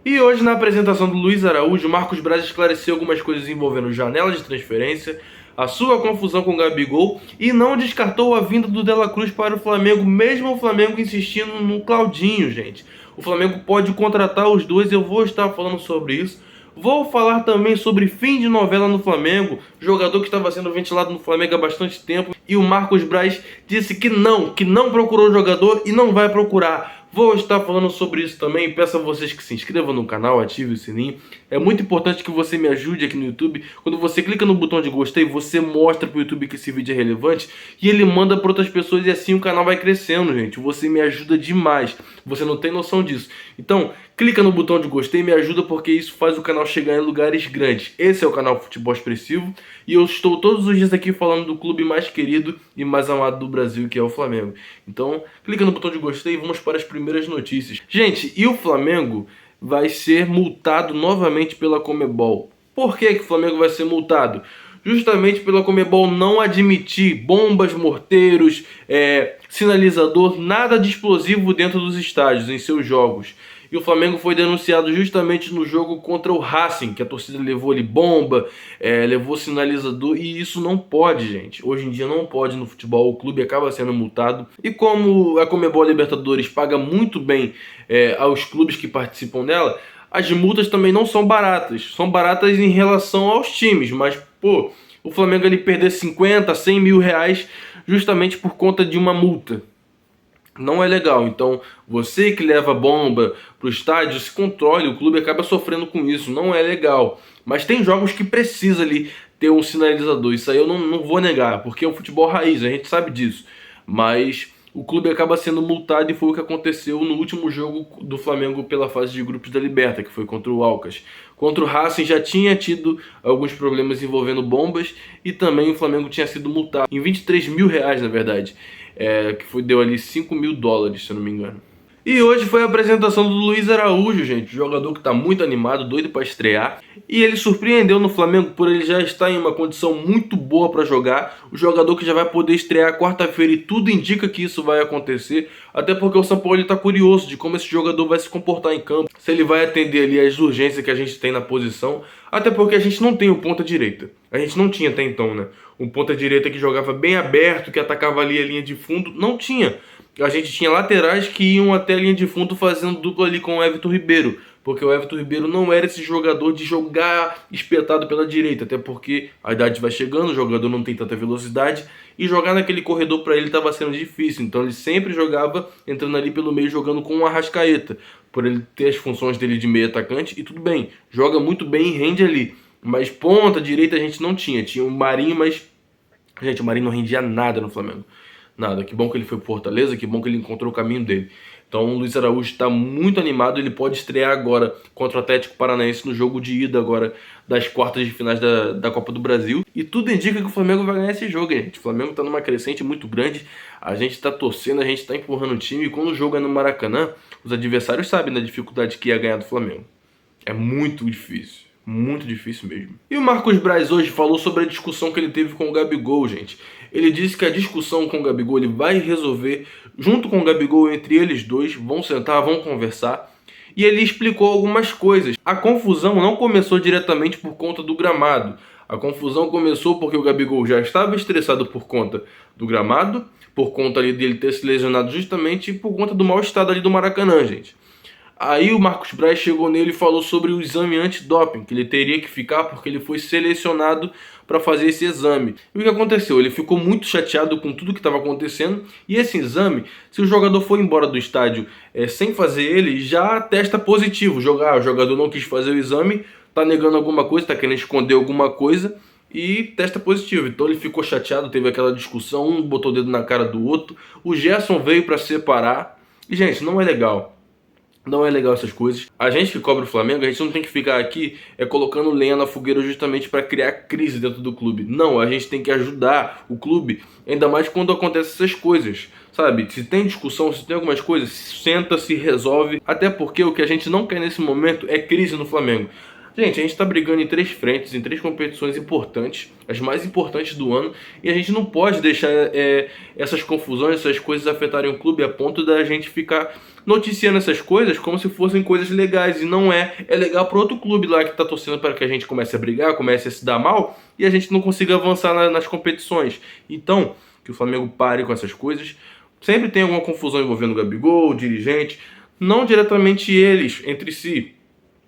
E hoje, na apresentação do Luiz Araújo, Marcos Braz esclareceu algumas coisas envolvendo janela de transferência, a sua confusão com o Gabigol e não descartou a vinda do De La Cruz para o Flamengo, mesmo o Flamengo insistindo no Claudinho, gente. O Flamengo pode contratar os dois, eu vou estar falando sobre isso. Vou falar também sobre fim de novela no Flamengo, jogador que estava sendo ventilado no Flamengo há bastante tempo, e o Marcos Braz disse que não procurou o jogador e não vai procurar. Vou estar falando sobre isso também. Peço a vocês que se inscrevam no canal, ative o sininho. É muito importante que você me ajude aqui no YouTube. Quando você clica no botão de gostei, você mostra para o YouTube que esse vídeo é relevante e ele manda para outras pessoas e assim o canal vai crescendo, gente. Você me ajuda demais. Você não tem noção disso. Então, clica no botão de gostei e me ajuda porque isso faz o canal chegar em lugares grandes. Esse é o canal Futebol Expressivo e eu estou todos os dias aqui falando do clube mais querido e mais amado do Brasil, que é o Flamengo. Então, clica no botão de gostei e vamos para as primeiras notícias. Gente, e o Flamengo vai ser multado novamente pela Conmebol. Por que o Flamengo vai ser multado? Justamente pela Conmebol não admitir bombas, morteiros, sinalizador, nada de explosivo dentro dos estádios, em seus jogos. E o Flamengo foi denunciado justamente no jogo contra o Racing, que a torcida levou ali bomba, levou sinalizador, e isso não pode, gente. Hoje em dia não pode no futebol, o clube acaba sendo multado. E como a Conmebol Libertadores paga muito bem aos clubes que participam dela, as multas também não são baratas. São baratas em relação aos times, mas, pô, o Flamengo ali perder 50, 100 mil reais justamente por conta de uma multa. Não é legal. Então, você que leva bomba pro estádio, se controle, o clube acaba sofrendo com isso, não é legal. Mas tem jogos que precisa ali ter um sinalizador, isso aí eu não vou negar, porque é um futebol raiz, a gente sabe disso. Mas o clube acaba sendo multado e foi o que aconteceu no último jogo do Flamengo pela fase de grupos da Liberta, que foi contra o Alcas. Contra o Racing já tinha tido alguns problemas envolvendo bombas e também o Flamengo tinha sido multado em 23 mil reais, na verdade. Deu ali 5 mil dólares, se eu não me engano. E hoje foi a apresentação do Luiz Araújo, gente, jogador que está muito animado, doido para estrear. E ele surpreendeu no Flamengo por ele já estar em uma condição muito boa para jogar. O jogador que já vai poder estrear quarta-feira e tudo indica que isso vai acontecer. Até porque o São Paulo está curioso de como esse jogador vai se comportar em campo. Se ele vai atender ali as urgências que a gente tem na posição. Até porque a gente não tem o ponta-direita. A gente não tinha até então, né? Um ponta-direita que jogava bem aberto, que atacava ali a linha de fundo. Não tinha. A gente tinha laterais que iam até a linha de fundo fazendo dupla ali com o Everton Ribeiro. Porque o Everton Ribeiro não era esse jogador de jogar espetado pela direita. Até porque a idade vai chegando, o jogador não tem tanta velocidade. E jogar naquele corredor para ele estava sendo difícil. Então ele sempre jogava entrando ali pelo meio, jogando com o Arrascaeta. Por ele ter as funções dele de meio atacante. E tudo bem, joga muito bem e rende ali. Mas ponta direita a gente não tinha. Tinha o Marinho, mas... gente, o Marinho não rendia nada no Flamengo. Nada, que bom que ele foi pro Fortaleza, que bom que ele encontrou o caminho dele. Então o Luiz Araújo está muito animado, ele pode estrear agora contra o Atlético Paranaense no jogo de ida agora das quartas de finais da Copa do Brasil. E tudo indica que o Flamengo vai ganhar esse jogo, gente. O Flamengo está numa crescente muito grande, a gente está torcendo, a gente está empurrando o time. E quando o jogo é no Maracanã, os adversários sabem da dificuldade que é ganhar do Flamengo. É muito difícil. Muito difícil mesmo. E o Marcos Braz hoje falou sobre a discussão que ele teve com o Gabigol, gente. Ele disse que a discussão com o Gabigol ele vai resolver junto com o Gabigol, entre eles dois. Vão sentar, vão conversar. E ele explicou algumas coisas. A confusão não começou diretamente por conta do gramado. A confusão começou porque o Gabigol já estava estressado por conta do gramado, por conta ali dele ter se lesionado justamente e por conta do mau estado ali do Maracanã, gente. Aí o Marcos Braz chegou nele e falou sobre o exame antidoping, que ele teria que ficar porque ele foi selecionado para fazer esse exame. E o que aconteceu? Ele ficou muito chateado com tudo que estava acontecendo e esse exame, se o jogador for embora do estádio sem fazer ele, já testa positivo. O jogador não quis fazer o exame, tá negando alguma coisa, tá querendo esconder alguma coisa e testa positivo. Então ele ficou chateado, teve aquela discussão, um botou o dedo na cara do outro. O Gerson veio para separar e, gente, não é legal. Não é legal essas coisas. A gente que cobra o Flamengo, a gente não tem que ficar aqui colocando lenha na fogueira justamente para criar crise dentro do clube. Não, a gente tem que ajudar o clube, ainda mais quando acontecem essas coisas. Sabe, se tem discussão, se tem algumas coisas, senta, se resolve. Até porque o que a gente não quer nesse momento é crise no Flamengo. Gente, a gente tá brigando em 3 frentes, em 3 competições importantes, as mais importantes do ano, e a gente não pode deixar essas confusões, essas coisas afetarem o clube a ponto da gente ficar noticiando essas coisas como se fossem coisas legais, e não é. É legal para outro clube lá que tá torcendo para que a gente comece a brigar, comece a se dar mal, e a gente não consiga avançar nas competições. Então, que o Flamengo pare com essas coisas. Sempre tem alguma confusão envolvendo o Gabigol, o dirigente, não diretamente eles, entre si,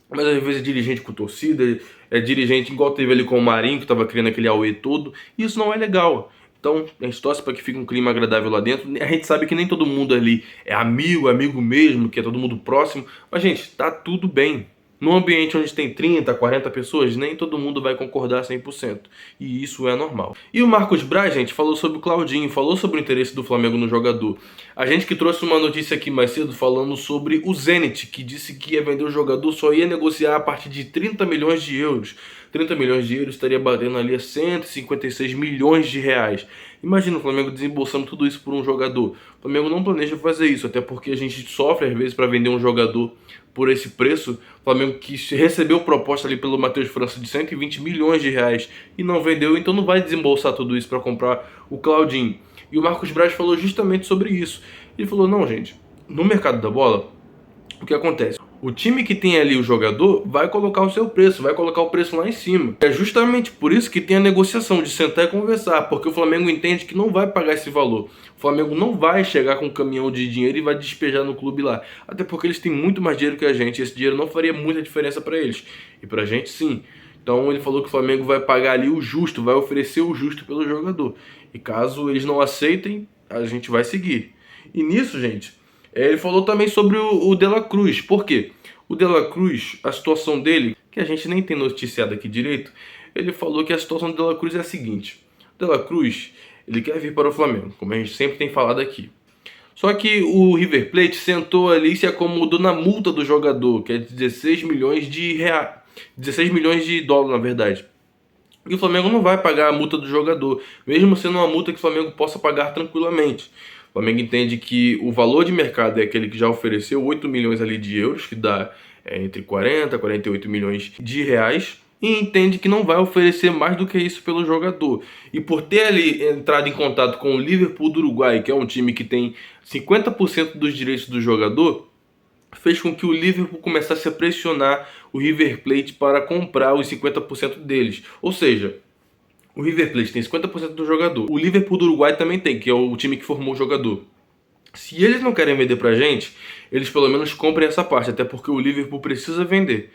mas às vezes é dirigente com torcida, é dirigente igual teve ali com o Marinho, que estava criando aquele auê todo. E isso não é legal. Então a gente torce para que fique um clima agradável lá dentro. A gente sabe que nem todo mundo ali é amigo, amigo mesmo, que é todo mundo próximo. Mas, gente, tá tudo bem. Num ambiente onde tem 30, 40 pessoas, nem todo mundo vai concordar 100%. E isso é normal. E o Marcos Braz, gente, falou sobre o Claudinho, falou sobre o interesse do Flamengo no jogador. A gente que trouxe uma notícia aqui mais cedo falando sobre o Zenit, que disse que ia vender o jogador, só ia negociar a partir de 30 milhões de euros. 30 milhões de euros estaria batendo ali a 156 milhões de reais. Imagina o Flamengo desembolsando tudo isso por um jogador. O Flamengo não planeja fazer isso, até porque a gente sofre às vezes para vender um jogador por esse preço. O Flamengo que recebeu proposta ali pelo Matheus França de 120 milhões de reais e não vendeu, então não vai desembolsar tudo isso para comprar o Claudinho. E o Marcos Braz falou justamente sobre isso. Ele falou, não, gente, no mercado da bola, o que acontece? O time que tem ali o jogador vai colocar o seu preço, vai colocar o preço lá em cima. É justamente por isso que tem a negociação de sentar e conversar, porque o Flamengo entende que não vai pagar esse valor. O Flamengo não vai chegar com um caminhão de dinheiro e vai despejar no clube lá. Até porque eles têm muito mais dinheiro que a gente, e esse dinheiro não faria muita diferença para eles. E pra gente, sim. Então ele falou que o Flamengo vai pagar ali o justo, vai oferecer o justo pelo jogador. E caso eles não aceitem, a gente vai seguir. E nisso, gente, ele falou também sobre o De La Cruz. Por quê? O De La Cruz, a situação dele, que a gente nem tem noticiado aqui direito, ele falou que a situação do De La Cruz é a seguinte. O De La Cruz, ele quer vir para o Flamengo, como a gente sempre tem falado aqui. Só que o River Plate sentou ali e se acomodou na multa do jogador, que é 16 milhões de reais. 16 milhões de dólares, na verdade. E o Flamengo não vai pagar a multa do jogador, mesmo sendo uma multa que o Flamengo possa pagar tranquilamente. O Flamengo entende que o valor de mercado é aquele que já ofereceu 8 milhões ali de euros, que dá entre 40 e 48 milhões de reais, e entende que não vai oferecer mais do que isso pelo jogador. E por ter ali entrado em contato com o Liverpool do Uruguai, que é um time que tem 50% dos direitos do jogador, fez com que o Liverpool começasse a pressionar o River Plate para comprar os 50% deles. Ou seja, o River Plate tem 50% do jogador. O Liverpool do Uruguai também tem, que é o time que formou o jogador. Se eles não querem vender pra gente, eles pelo menos comprem essa parte, até porque o Liverpool precisa vender.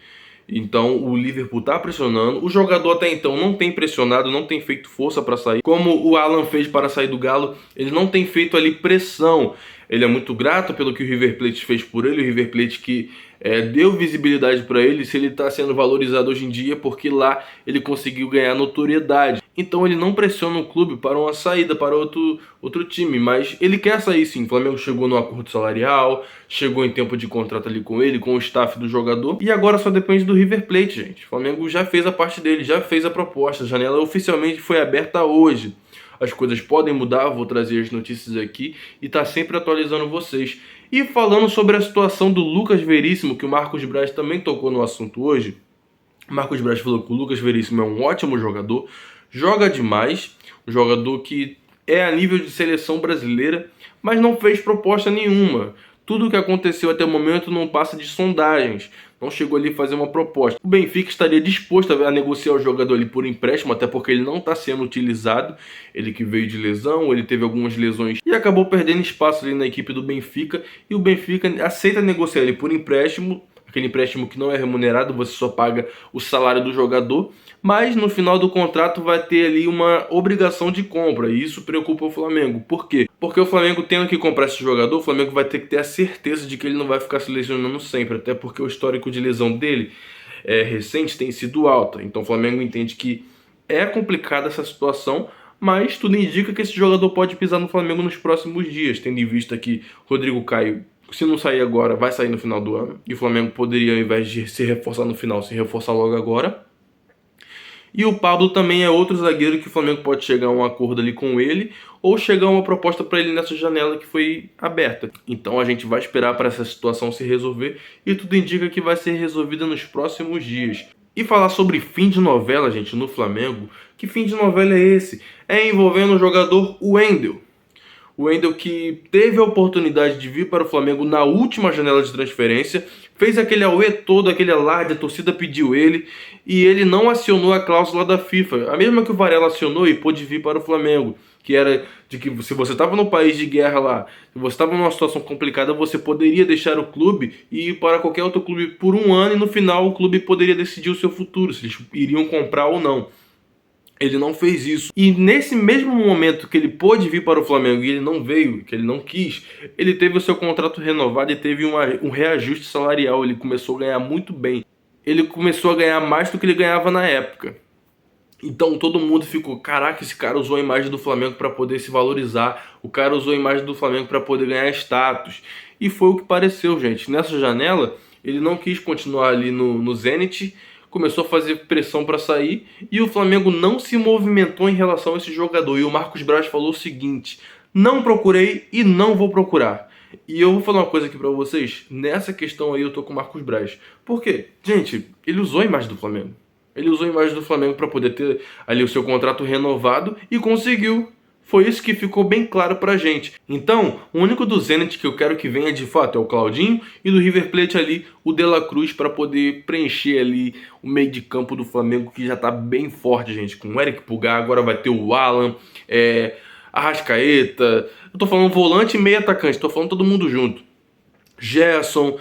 Então o Liverpool tá pressionando. O jogador até então não tem pressionado, não tem feito força para sair. Como o Alan fez para sair do Galo, ele não tem feito ali pressão. Ele é muito grato pelo que o River Plate fez por ele. O River Plate que deu visibilidade para ele, se ele está sendo valorizado hoje em dia, porque lá ele conseguiu ganhar notoriedade. Então ele não pressiona o clube para uma saída para outro time, mas ele quer sair sim. O Flamengo chegou no acordo salarial, chegou em tempo de contrato ali com ele, com o staff do jogador, e agora só depende do River Plate, gente. O Flamengo já fez a parte dele, já fez a proposta, a janela oficialmente foi aberta hoje. As coisas podem mudar, vou trazer as notícias aqui e tá sempre atualizando vocês. E falando sobre a situação do Lucas Veríssimo, que o Marcos Braz também tocou no assunto hoje. O Marcos Braz falou que o Lucas Veríssimo é um ótimo jogador, joga demais, um jogador que é a nível de seleção brasileira, mas não fez proposta nenhuma. Tudo o que aconteceu até o momento não passa de sondagens, não chegou ali a fazer uma proposta. O Benfica estaria disposto a negociar o jogador ali por empréstimo, até porque ele não está sendo utilizado. Ele que veio de lesão, ele teve algumas lesões e acabou perdendo espaço ali na equipe do Benfica. E o Benfica aceita negociar ele por empréstimo, aquele empréstimo que não é remunerado, você só paga o salário do jogador, mas no final do contrato vai ter ali uma obrigação de compra, e isso preocupa o Flamengo. Por quê? Porque o Flamengo tendo que comprar esse jogador, o Flamengo vai ter que ter a certeza de que ele não vai ficar se lesionando sempre, até porque o histórico de lesão dele recente tem sido alta. Então o Flamengo entende que é complicada essa situação, mas tudo indica que esse jogador pode pisar no Flamengo nos próximos dias, tendo em vista que Rodrigo Caio, se não sair agora, vai sair no final do ano. E o Flamengo poderia, ao invés de se reforçar no final, se reforçar logo agora. E o Pablo também é outro zagueiro que o Flamengo pode chegar a um acordo ali com ele, ou chegar a uma proposta para ele nessa janela que foi aberta. Então a gente vai esperar para essa situação se resolver, e tudo indica que vai ser resolvida nos próximos dias. E falar sobre fim de novela, gente, no Flamengo, que fim de novela é esse? É envolvendo o jogador Wendel. O Wendel que teve a oportunidade de vir para o Flamengo na última janela de transferência, fez aquele auê todo, aquele alarde, a torcida pediu ele, e ele não acionou a cláusula da FIFA, a mesma que o Varela acionou e pôde vir para o Flamengo, que era de que se você estava num país de guerra lá, se você estava numa situação complicada, você poderia deixar o clube e ir para qualquer outro clube por um ano, e no final o clube poderia decidir o seu futuro, se eles iriam comprar ou não. Ele não fez isso. E nesse mesmo momento que ele pôde vir para o Flamengo e ele não veio, que ele não quis, ele teve o seu contrato renovado e teve um reajuste salarial. Ele começou a ganhar muito bem. Ele começou a ganhar mais do que ele ganhava na época. Então todo mundo ficou, caraca, esse cara usou a imagem do Flamengo para poder se valorizar. O cara usou a imagem do Flamengo para poder ganhar status. E foi o que pareceu, gente. Nessa janela, ele não quis continuar ali no Zenit, começou a fazer pressão para sair e o Flamengo não se movimentou em relação a esse jogador. E o Marcos Braz falou o seguinte: não procurei e não vou procurar. E eu vou falar uma coisa aqui pra vocês, nessa questão aí eu tô com o Marcos Braz. Por quê? Gente, ele usou a imagem do Flamengo. Ele usou a imagem do Flamengo para poder ter ali o seu contrato renovado e conseguiu. Foi isso que ficou bem claro pra gente. Então, o único do Zenit que eu quero que venha de fato é o Claudinho, e do River Plate ali o De La Cruz, para poder preencher ali o meio de campo do Flamengo, que já tá bem forte, gente. Com o Eric Pulgar, agora vai ter o Alan, Arrascaeta. Eu tô falando volante e meio atacante, tô falando todo mundo junto. Gerson,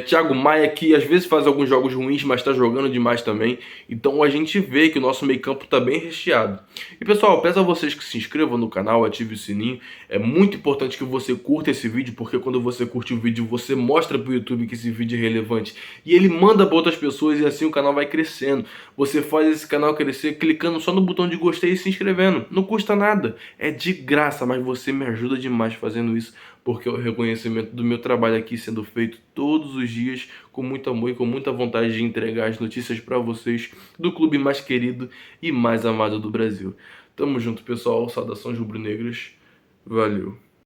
Thiago Maia, que às vezes faz alguns jogos ruins, mas está jogando demais também. Então a gente vê que o nosso meio campo está bem recheado. E pessoal, peço a vocês que se inscrevam no canal, ative o sininho. É muito importante que você curta esse vídeo, porque quando você curte o vídeo, você mostra para o YouTube que esse vídeo é relevante. E ele manda para outras pessoas e assim o canal vai crescendo. Você faz esse canal crescer clicando só no botão de gostei e se inscrevendo. Não custa nada, é de graça, mas você me ajuda demais fazendo isso, porque é o reconhecimento do meu trabalho aqui sendo feito todos os dias com muito amor e com muita vontade de entregar as notícias para vocês do clube mais querido e mais amado do Brasil. Tamo junto, pessoal. Saudações rubro-negras. Valeu.